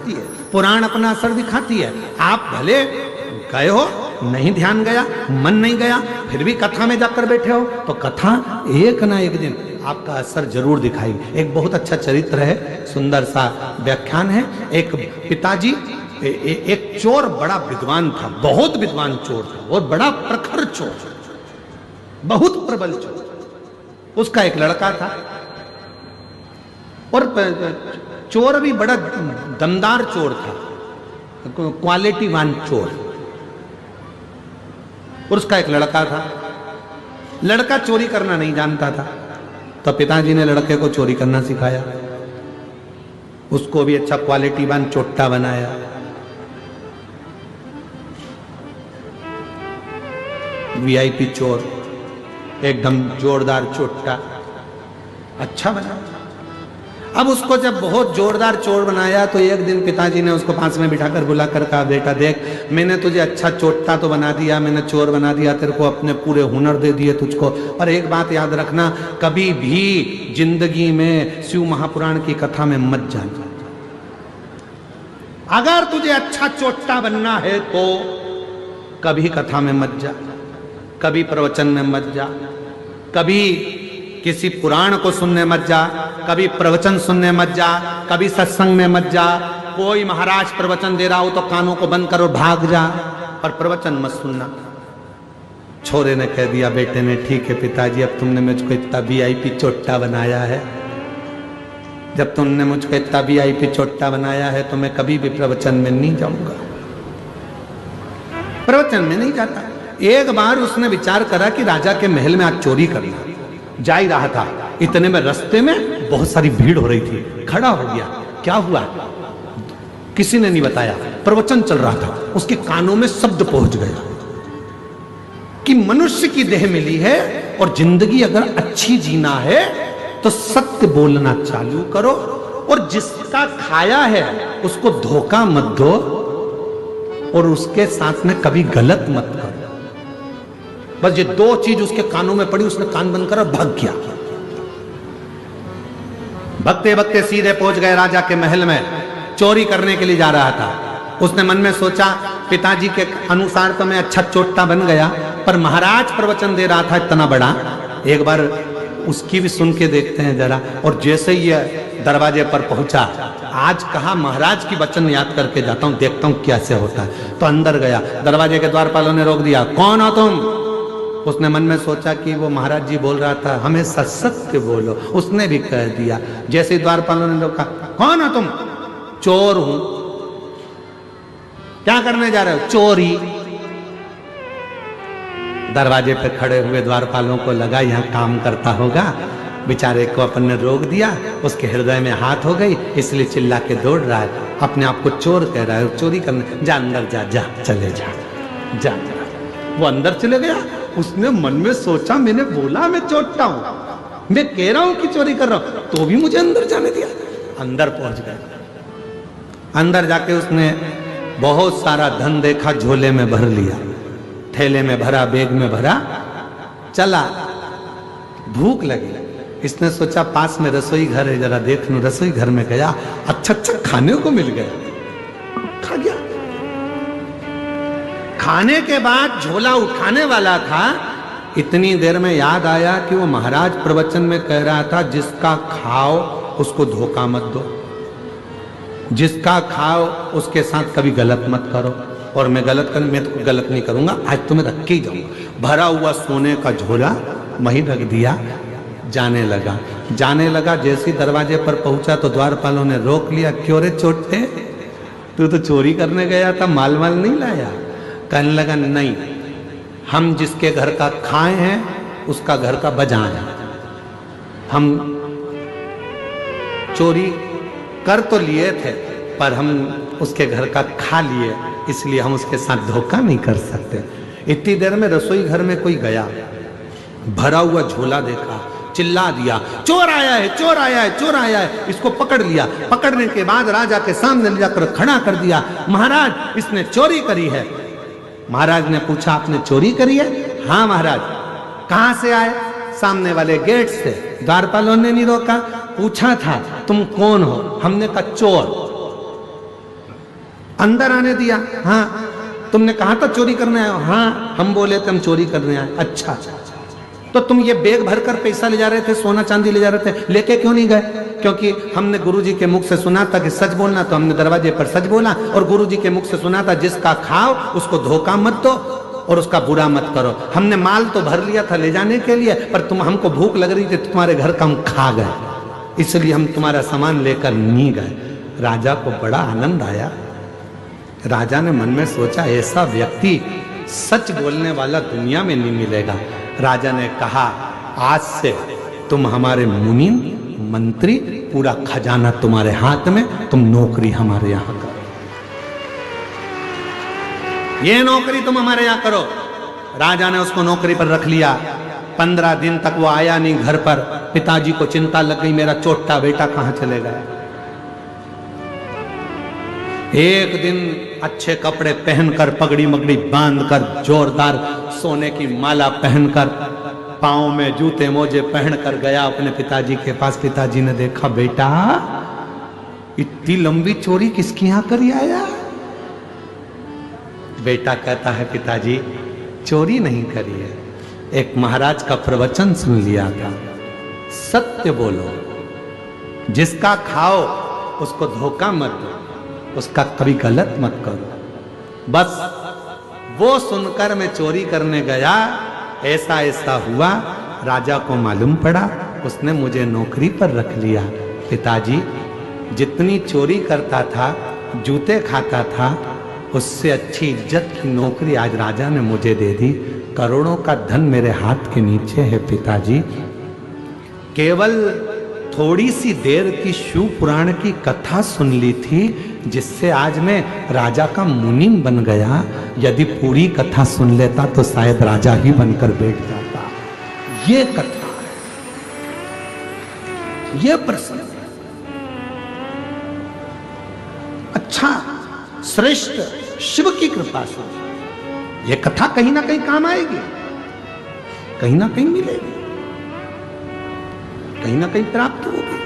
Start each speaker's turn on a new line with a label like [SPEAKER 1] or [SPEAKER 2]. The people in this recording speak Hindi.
[SPEAKER 1] दिखाती है, पुराण अपना असर दिखाती है। आप भले गए हो, नहीं ध्यान गया, मन नहीं गया, फिर भी कथा में जाकर बैठे हो, तो कथा एक ना एक दिन आपका असर जरूर दिखाएगी। एक बहुत अच्छा चरित्र है, सुंदर सा व्याख्यान है। एक पिताजी, एक चोर बड़ा विद्वान था, बहुत विद्वान चोर था और बड़ा प्रखर चोर, बहुत प्रबल चोर। उसका एक लड़का था और चोर भी बड़ा दमदार चोर था, क्वालिटीवान चोर। और उसका एक लड़का था। लड़का चोरी करना नहीं जानता था, तो पिताजी ने लड़के को चोरी करना सिखाया। उसको भी अच्छा क्वालिटीवान चोट्टा बनाया। वीआईपी चोर, एकदम जोरदार चोट्टा, अच्छा बना। अब उसको जब बहुत जोरदार चोर बनाया तो एक दिन पिताजी ने उसको पास में बिठाकर बुलाकर कहा, बेटा देख, मैंने तुझे अच्छा चोट्टा तो बना दिया, मैंने चोर बना दिया, तेरे को अपने पूरे हुनर दे दिए तुझको, पर एक बात याद रखना, कभी भी जिंदगी में शिव महापुराण की कथा में मत जाना। अगर तुझे अच्छा चोट्टा बनना है तो कभी कथा में मत जा, कभी प्रवचन में मत जा, कभी किसी पुराण को सुनने मत जा, कभी प्रवचन सुनने मत जा, कभी सत्संग में मत जा। कोई महाराज प्रवचन दे रहा हो तो कानों को बंद करो, भाग जा, पर प्रवचन मत सुनना। छोरे ने कह दिया बेटे ने, ठीक है पिताजी, अब तुमने मुझको इतना वीआईपी चोट्टा बनाया है, जब तुमने मुझको इतना वीआईपी चोट्टा बनाया है तो मैं कभी भी प्रवचन में नहीं जाऊंगा, प्रवचन में नहीं जाता। एक बार उसने विचार करा कि राजा के महल में आज चोरी करना। जा ही रहा था, इतने में रास्ते में बहुत सारी भीड़ हो रही थी, खड़ा हो गया। क्या हुआ किसी ने नहीं बताया, प्रवचन चल रहा था, उसके कानों में शब्द पहुंच गया कि मनुष्य की देह मिली है और जिंदगी अगर अच्छी जीना है तो सत्य बोलना चालू करो, और जिसका खाया है उसको धोखा मत दो, और उसके साथ में कभी गलत मत करो। बस ये दो चीज उसके कानों में पड़ी, उसने कान बंद करा, भाग गया। भगते भगते सीधे पहुंच गए राजा के महल में। चोरी करने के लिए जा रहा था। उसने मन में सोचा, पिताजी के अनुसार तो मैं अच्छा चोट्टा बन गया, पर महाराज प्रवचन दे रहा था इतना बड़ा, एक बार उसकी भी सुन के देखते हैं जरा। और जैसे ही दरवाजे पर पहुंचा, आज कहा महाराज की वचन याद करके जाता हूं, देखता हूं कैसे होता है। तो अंदर गया, दरवाजे के द्वारपालों ने रोक दिया, कौन हो तुम? उसने मन में सोचा कि वो महाराज जी बोल रहा था, हमें सत्य बोलो। उसने भी कह दिया। जैसे ही द्वारपालों ने रोका, कौन हो तुम? चोर हूं। क्या करने जा रहे हो? चोरी। दरवाजे पे खड़े हुए द्वारपालों को लगा यहां काम करता होगा, बेचारे को अपन ने रोक दिया, उसके हृदय में हाथ हो गई, इसलिए चिल्ला के दौड़ रहा है, अपने आप को चोर कह रहा है, चोरी करने। जा अंदर जा, जा चले जा, जा। वो अंदर चले गया। उसने मन में सोचा, मैंने बोला मैं चोट्टा हूं, मैं कह रहा हूं कि चोरी कर रहा हूं, तो भी मुझे अंदर जाने दिया। अंदर पहुंच गया। अंदर जाके उसने बहुत सारा धन देखा, झोले में भर लिया, थैले में भरा, बैग में भरा, चला। भूख लगी, इसने सोचा पास में रसोई घर है, जरा देख लूं। रसोई घर में गया, अच्छा अच्छा खाने को मिल गया, खा गया। खाने के बाद झोला उठाने वाला था, इतनी देर में याद आया कि वो महाराज प्रवचन में कह रहा था, जिसका खाओ उसको धोखा मत दो, जिसका खाओ उसके साथ कभी गलत मत करो। और मैं तो गलत नहीं करूंगा, आज तो मैं रख के ही जाऊंगा। भरा हुआ सोने का झोला वहीं रख दिया, जाने लगा। जैसे दरवाजे पर पहुंचा तो द्वारपालों ने रोक लिया, क्यों रे चोटे, तू तो चोरी करने गया था, माल नहीं लाया? कहने लगा, नहीं, हम जिसके घर का खाए हैं उसका घर का बजा है, हम चोरी कर तो लिए थे पर हम उसके घर का खा लिए, इसलिए हम उसके साथ धोखा नहीं कर सकते। इतनी देर में रसोई घर में कोई गया, भरा हुआ झोला देखा, चिल्ला दिया, चोर आया है, चोर आया है, चोर आया है। इसको पकड़ लिया। पकड़ने के बाद राजा के सामने ले जाकर खड़ा कर दिया। महाराज, इसने चोरी करी है। महाराज ने पूछा, आपने चोरी करी है? हाँ महाराज। कहां से आए? सामने वाले गेट से। द्वारपालों ने नहीं रोका, पूछा था तुम कौन हो? हमने कहा चोर। अंदर आने दिया। हाँ, तुमने कहा था चोरी करने आए हो? हाँ, हम बोले थे हम चोरी करने आए। अच्छा, तो तुम ये बैग भरकर पैसा ले जा रहे थे, सोना चांदी ले जा रहे थे, लेके क्यों नहीं गए? क्योंकि हमने गुरुजी के मुख से सुना था कि सच बोलना, तो हमने दरवाजे पर सच बोला। और गुरुजी के मुख से सुना था जिसका खाओ उसको धोखा मत दो और उसका बुरा मत करो। हमने माल तो भर लिया था ले जाने के लिए, पर तुम हमको भूख लग रही थी, तुम्हारे घर का हम खा गए, इसलिए हम तुम्हारा सामान लेकर नहीं गए। राजा को बड़ा आनंद आया। राजा ने मन में सोचा ऐसा व्यक्ति सच बोलने वाला दुनिया में नहीं मिलेगा। राजा ने कहा आज से तुम हमारे मुनीम मंत्री, पूरा खजाना तुम्हारे हाथ में, तुम नौकरी हमारे यहां करो, ये नौकरी तुम हमारे यहां करो। राजा ने उसको नौकरी पर रख लिया। 15 दिन तक वो आया नहीं घर पर। पिताजी को चिंता लग गई, मेरा छोटा बेटा कहां चले गया। एक दिन अच्छे कपड़े पहनकर, पगड़ी मगड़ी बांधकर, जोरदार सोने की माला पहनकर, पांव में जूते मोजे पहनकर गया अपने पिताजी के पास। पिताजी ने देखा, बेटा इतनी लंबी चोरी किसके यहां करी आया? बेटा कहता है पिताजी चोरी नहीं करी है, एक महाराज का प्रवचन सुन लिया था, सत्य बोलो, जिसका खाओ उसको धोखा मत दो, उसका कभी गलत मत करो। बस वो सुनकर मैं चोरी करने गया, ऐसा ऐसा हुआ। राजा को मालूम पड़ा, उसने मुझे नौकरी पर रख लिया। पिताजी जितनी चोरी करता था, जूते खाता था, उससे अच्छी इज्जत की नौकरी आज राजा ने मुझे दे दी। करोड़ों का धन मेरे हाथ के नीचे है पिताजी। केवल थोड़ी सी देर की शिव पुराण की कथा सुन ली थी, जिससे आज मैं राजा का मुनीम बन गया। यदि पूरी कथा सुन लेता तो शायद राजा ही बनकर बैठ जाता। ये कथा है, ये प्रसंग अच्छा श्रेष्ठ शिव की कृपा से ये कथा कहीं ना कहीं काम आएगी, कहीं ना कहीं मिलेगी, कहीं ना कहीं प्राप्त होगी।